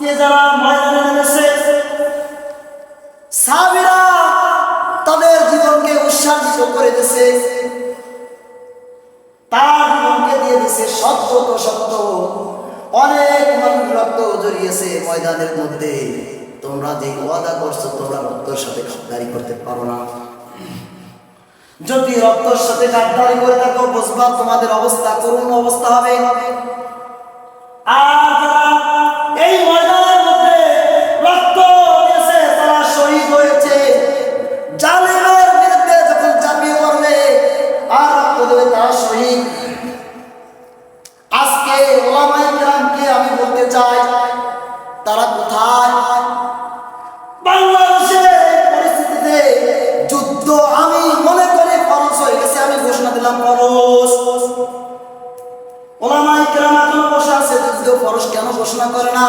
আজকে যারা ময়দানে নেমেছে সাহাবীরা তাদের জীবনকে উৎসাহিত করে দিয়েছে, তার জীবনকে দিয়ে দিয়েছে সত্য তো সত্য। অনেক মানুষ রক্ত জড়িয়েছে ময়দানের মধ্যে। তোমরা যে ওয়াদা করছো তোমরা রক্তের সাথে গাদ্দারি করতে পারো না। যদি রক্তের সাথে গাদ্দারি করে থাকো বুঝবা তোমাদের অবস্থা করুণ অবস্থা হবে। আর যারা এই ময়দানের মধ্যে রক্ত দিয়েছে তারা শহীদ হয়েছে। জালিমের বিরুদ্ধে যখন ঝাঁপিয়ে পড়বে আর রক্ত দেবে তারা শহীদ। আজকে ওলামায়ে কেরামকে আমি বলতে চাই তারা কোথায়? বাংলাদেশের এই পরিস্থিতিতে যুদ্ধ আমি মনে করি ফরজ হয়ে গেছে। আমি ঘোষণা দিলাম ফরজ। ওলামায়ে কেরাম এখন বসে আছে, যুদ্ধ ফরজ কেন ঘোষণা করে না?